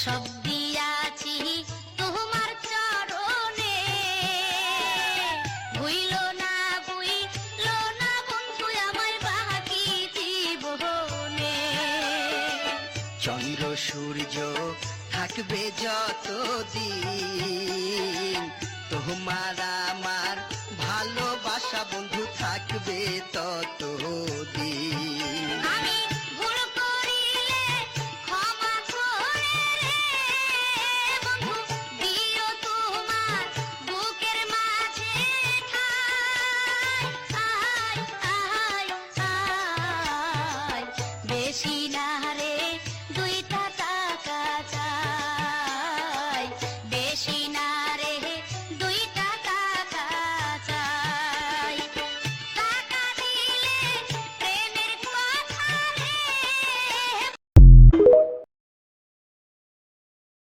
সব দিয়াছি তোমার চরণে, ভুইলো না বন্ধু আমায় বাকি জীবনে। চন্দ্র সূর্য থাকবে যতদিন, তোমার আমার ভালোবাসা বন্ধু থাকবে ততদিন।